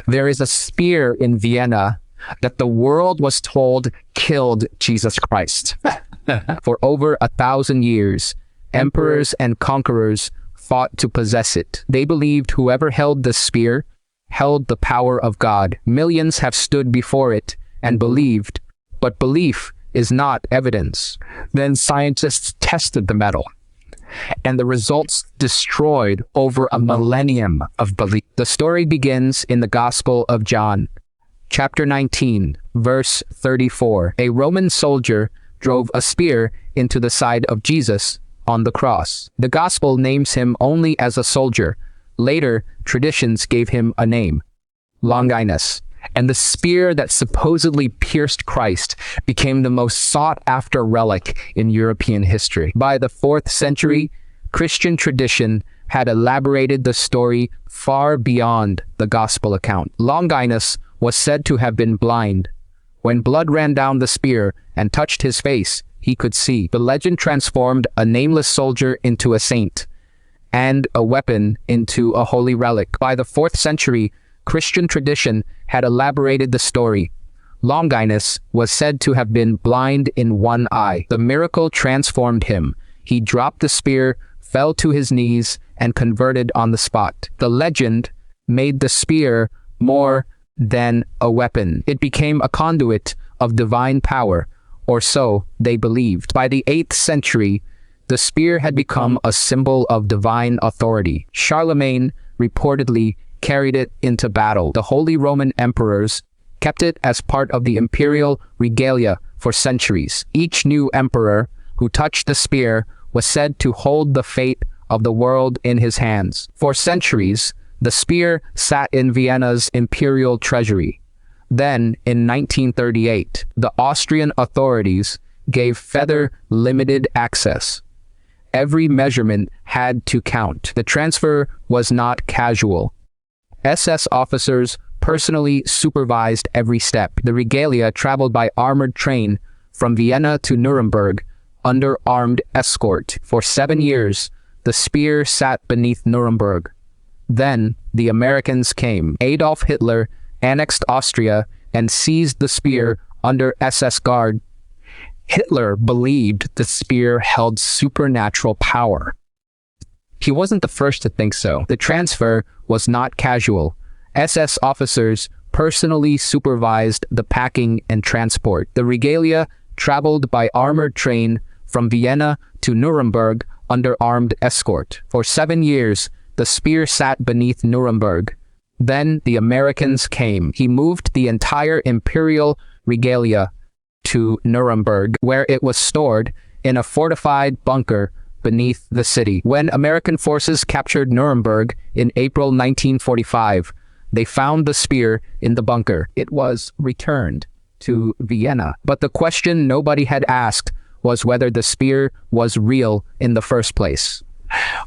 There is a spear in Vienna that the world was told killed Jesus Christ. For over 1,000 years, emperors and conquerors fought to possess it. They believed whoever held the spear held the power of God. Millions have stood before it and believed, but belief is not evidence. Then scientists tested the metal, and the results destroyed over a millennium of belief. The story begins in the Gospel of John, chapter 19, verse 34. A Roman soldier drove a spear into the side of Jesus on the cross. The Gospel names him only as a soldier. Later, traditions gave him a name, Longinus. And the spear that supposedly pierced Christ became the most sought-after relic in European history. By the 4th century, Christian tradition had elaborated the story far beyond the Gospel account. Longinus was said to have been blind. When blood ran down the spear and touched his face, he could see. The legend transformed a nameless soldier into a saint, and a weapon into a holy relic. By the 4th century, Christian tradition had elaborated the story. Longinus was said to have been blind in one eye. The miracle transformed him. He dropped the spear, fell to his knees, and converted on the spot. The legend made the spear more than a weapon. It became a conduit of divine power, or so they believed. By the 8th century, the spear had become a symbol of divine authority. Charlemagne reportedly carried it into battle. The Holy Roman emperors kept it as part of the imperial regalia for centuries. Each new emperor who touched the spear was said to hold the fate of the world in his hands. For centuries, the spear sat in Vienna's imperial treasury. Then, in 1938, the Austrian authorities gave feather limited access. Every measurement had to count. The transfer was not casual. SS officers personally supervised every step. The regalia traveled by armored train from Vienna to Nuremberg under armed escort. For 7 years, the spear sat beneath Nuremberg. Then, the Americans came. Adolf Hitler annexed Austria and seized the spear under SS guard. Hitler believed the spear held supernatural power. He wasn't the first to think so. The transfer was not casual. SS officers personally supervised the packing and transport. The regalia traveled by armored train from Vienna to Nuremberg under armed escort. For 7 years, the spear sat beneath Nuremberg. Then the Americans came. He moved the entire imperial regalia to Nuremberg, where it was stored in a fortified bunker beneath the city. When American forces captured Nuremberg in April 1945, they found the spear in the bunker. It was returned to Vienna. But the question nobody had asked was whether the spear was real in the first place.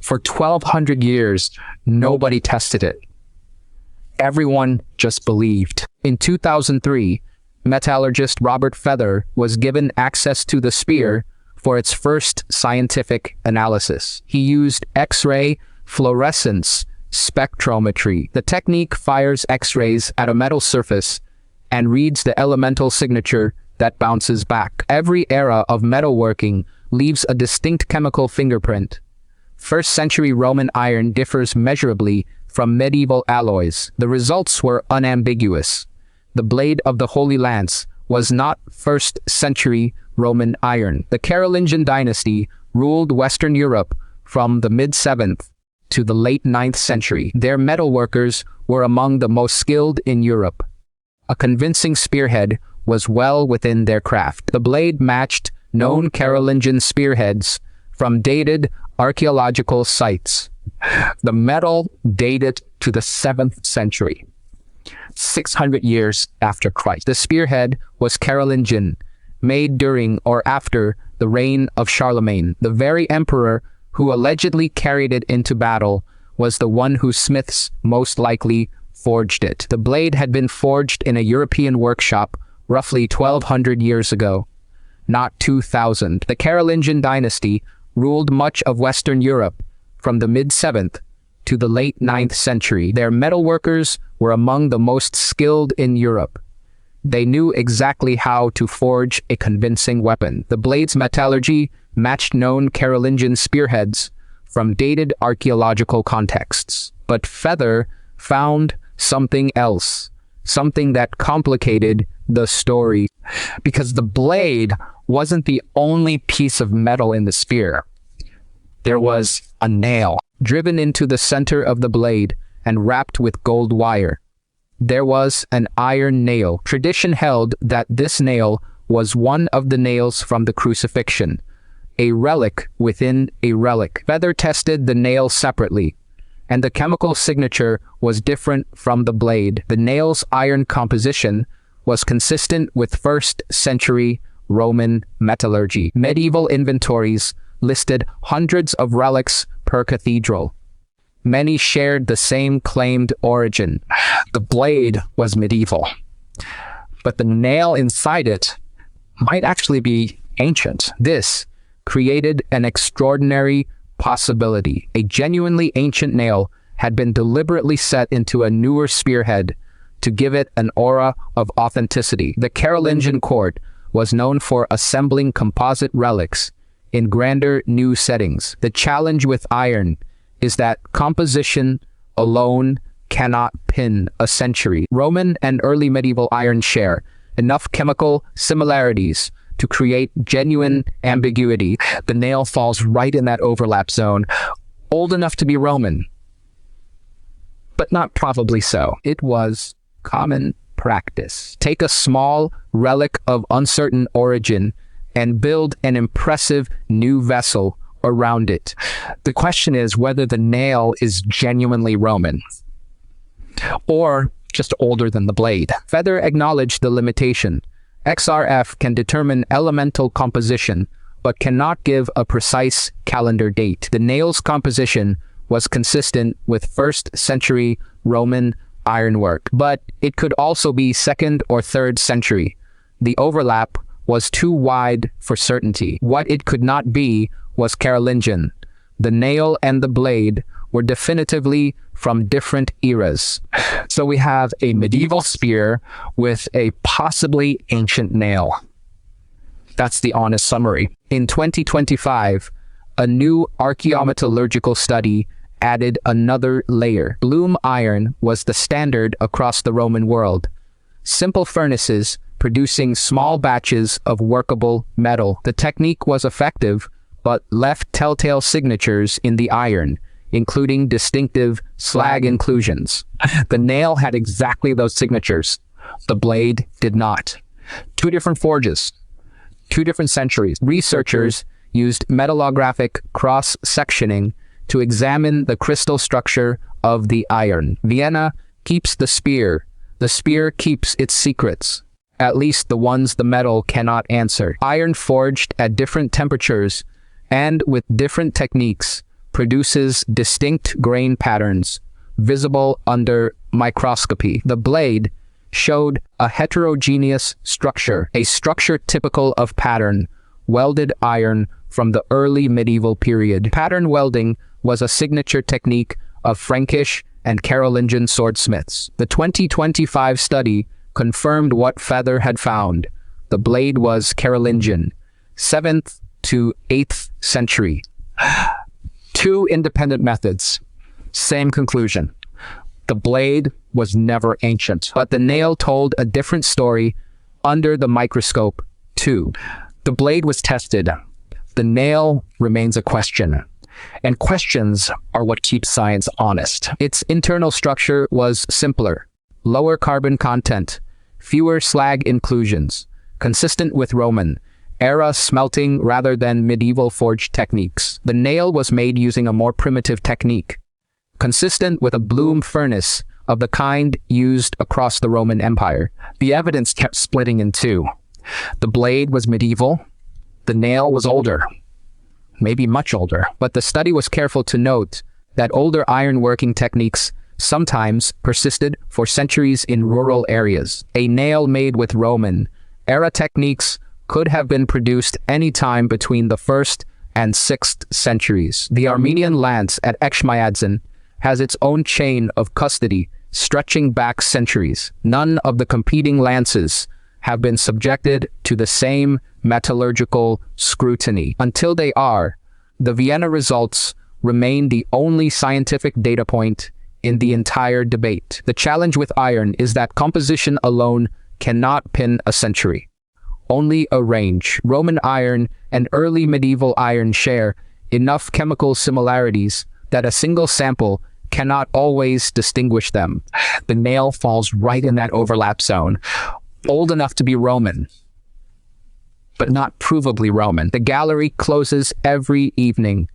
For 1,200 years, nobody tested it. Everyone just believed. In 2003, metallurgist Robert Feather was given access to the spear for its first scientific analysis. He used X-ray fluorescence spectrometry. The technique fires X-rays at a metal surface and reads the elemental signature that bounces back. Every era of metalworking leaves a distinct chemical fingerprint. 1st century Roman iron differs measurably from medieval alloys. The results were unambiguous. The blade of the Holy Lance was not 1st century Roman iron. The Carolingian dynasty ruled Western Europe from the mid-7th to the late 9th century. Their metalworkers were among the most skilled in Europe. A convincing spearhead was well within their craft. The blade matched known Carolingian spearheads from dated archaeological sites. The metal dated to the 7th century, 600 years after Christ. The spearhead was Carolingian, made during or after the reign of Charlemagne. The very emperor who allegedly carried it into battle was the one whose smiths most likely forged it. The blade had been forged in a European workshop roughly 1,200 years ago, not 2,000. The Carolingian dynasty ruled much of Western Europe from the mid-7th to the late 9th century. Their metalworkers were among the most skilled in Europe. They knew exactly how to forge a convincing weapon. The blade's metallurgy matched known Carolingian spearheads from dated archaeological contexts. But Feather found something else, something that complicated the story, because the blade wasn't the only piece of metal in the spear. There was a nail driven into the center of the blade and wrapped with gold wire. There was an iron nail. Tradition held that this nail was one of the nails from the crucifixion, a relic within a relic. Feather tested the nail separately, and the chemical signature was different from the blade. The nail's iron composition was consistent with 1st century Roman metallurgy. Medieval inventories listed hundreds of relics per cathedral. Many shared the same claimed origin. The blade was medieval, but the nail inside it might actually be ancient. This created an extraordinary possibility. A genuinely ancient nail had been deliberately set into a newer spearhead to give it an aura of authenticity. The Carolingian court was known for assembling composite relics in grander new settings. The challenge with iron is that composition alone cannot pin a century. Roman and early medieval iron share enough chemical similarities to create genuine ambiguity. The nail falls right in that overlap zone, old enough to be Roman, but not probably so. It was common practice. Take a small relic of uncertain origin and build an impressive new vessel around it. The question is whether the nail is genuinely Roman or just older than the blade. Feather acknowledged the limitation. XRF can determine elemental composition, but cannot give a precise calendar date. The nail's composition was consistent with 1st century Roman ironwork, but it could also be 2nd or 3rd century. The overlap was too wide for certainty. What it could not be was Carolingian. The nail and the blade were definitively from different eras. So we have a medieval spear with a possibly ancient nail. That's the honest summary. In 2025, a new archaeometallurgical study added another layer. Bloom iron was the standard across the Roman world. Simple furnaces producing small batches of workable metal. The technique was effective, but left telltale signatures in the iron, including distinctive slag inclusions. The nail had exactly those signatures. The blade did not. 2 different forges, 2 different centuries. Researchers used metallographic cross-sectioning to examine the crystal structure of the iron. Vienna keeps the spear. The spear keeps its secrets, at least the ones the metal cannot answer. Iron forged at different temperatures and with different techniques produces distinct grain patterns visible under microscopy. The blade showed a heterogeneous structure, a structure typical of pattern welded iron from the early medieval period. Pattern welding was a signature technique of Frankish and Carolingian swordsmiths. The 2025 study confirmed what Feather had found. The blade was Carolingian, 7th to 8th century. 2 independent methods, same conclusion. The blade was never ancient, but the nail told a different story under the microscope too. The blade was tested. The nail remains a question, and questions are what keeps science honest. Its internal structure was simpler, lower carbon content, fewer slag inclusions, consistent with Roman era smelting rather than medieval forged techniques. The nail was made using a more primitive technique, consistent with a bloom furnace of the kind used across the Roman Empire. The evidence kept splitting in 2. The blade was medieval, the nail was older, maybe much older, but the study was careful to note that older ironworking techniques sometimes persisted for centuries in rural areas. A nail made with Roman era techniques could have been produced any time between the 1st and 6th centuries. The Armenian lance at Echmiadzin has its own chain of custody, stretching back centuries. None of the competing lances have been subjected to the same metallurgical scrutiny. Until they are, the Vienna results remain the only scientific data point in the entire debate. The challenge with iron is that composition alone cannot pin a century. Only a range. Roman iron and early medieval iron share enough chemical similarities that a single sample cannot always distinguish them. The nail falls right in that overlap zone. Old enough to be Roman, but not provably Roman. The gallery closes every evening,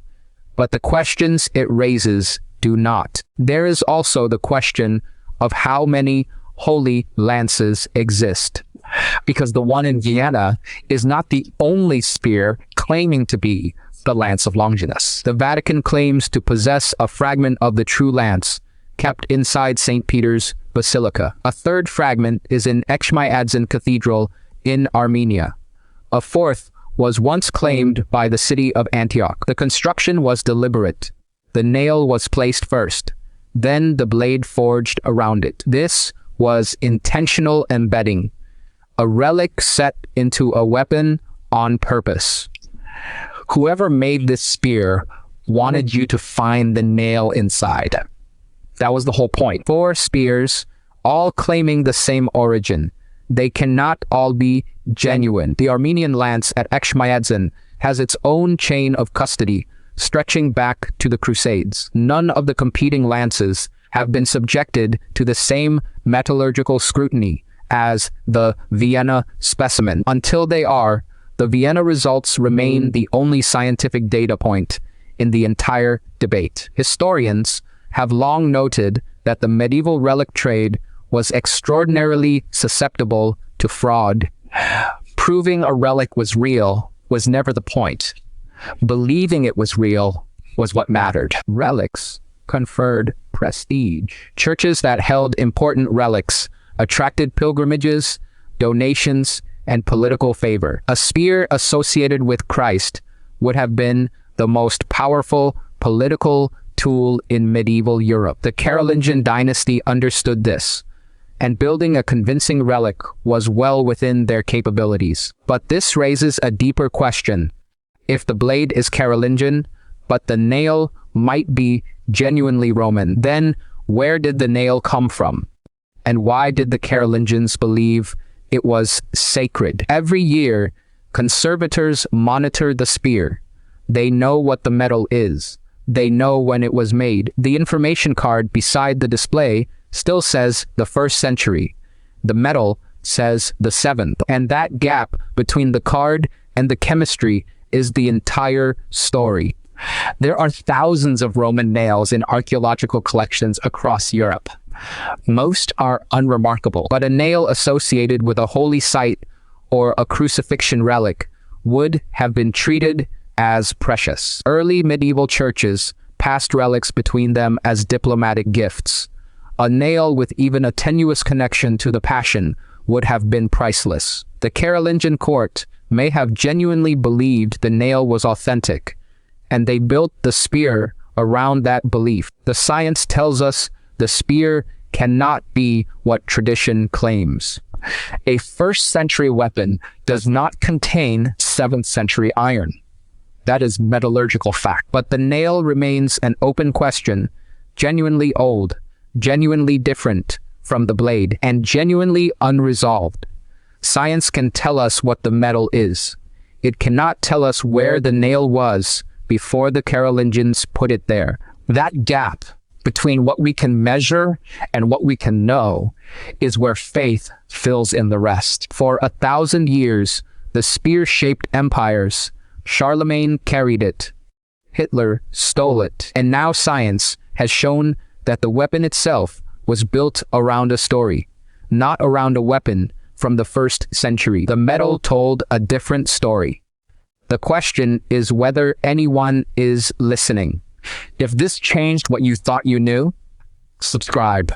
but the questions it raises do not. There is also the question of how many holy lances exist, because the one in Vienna is not the only spear claiming to be the Lance of Longinus. The Vatican claims to possess a fragment of the true lance kept inside St. Peter's Basilica. A third fragment is in Echmiadzin Cathedral in Armenia. A fourth was once claimed by the city of Antioch. The construction was deliberate. The nail was placed first, then the blade forged around it. This was intentional embedding, a relic set into a weapon on purpose. Whoever made this spear wanted you to find the nail inside. That was the whole point. 4 spears, all claiming the same origin. They cannot all be genuine. The Armenian lance at Echmiadzin has its own chain of custody, stretching back to the Crusades. None of the competing lances have been subjected to the same metallurgical scrutiny as the Vienna specimen. Until they are, the Vienna results remain the only scientific data point in the entire debate. Historians have long noted that the medieval relic trade was extraordinarily susceptible to fraud. Proving a relic was real was never the point. Believing it was real was what mattered. Relics conferred prestige. Churches that held important relics attracted pilgrimages, donations, and political favor. A spear associated with Christ would have been the most powerful political tool in medieval Europe. The Carolingian dynasty understood this, and building a convincing relic was well within their capabilities. But this raises a deeper question. If the blade is Carolingian, but the nail might be genuinely Roman, then where did the nail come from? And why did the Carolingians believe it was sacred? Every year, conservators monitor the spear. They know what the metal is. They know when it was made. The information card beside the display still says the 1st century. The metal says the 7th. And that gap between the card and the chemistry is the entire story. There are thousands of Roman nails in archaeological collections across Europe. Most are unremarkable, but a nail associated with a holy site or a crucifixion relic would have been treated as precious. Early medieval churches passed relics between them as diplomatic gifts. A nail with even a tenuous connection to the Passion would have been priceless. The Carolingian court may have genuinely believed the nail was authentic, and they built the spear around that belief. The science tells us the spear cannot be what tradition claims. A 1st century weapon does not contain 7th century iron. That is metallurgical fact. But the nail remains an open question, genuinely old, genuinely different from the blade, and genuinely unresolved. Science can tell us what the metal is. It cannot tell us where the nail was before the Carolingians put it there. That gap between what we can measure and what we can know is where faith fills in the rest. For 1,000 years, the spear-shaped empires, Charlemagne carried it, Hitler stole it, and now science has shown that the weapon itself was built around a story, not around a weapon from the 1st century. The metal told a different story. The question is whether anyone is listening. If this changed what you thought you knew, subscribe.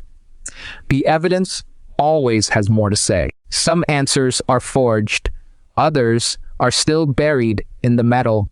The evidence always has more to say. Some answers are forged, others are still buried in the metal.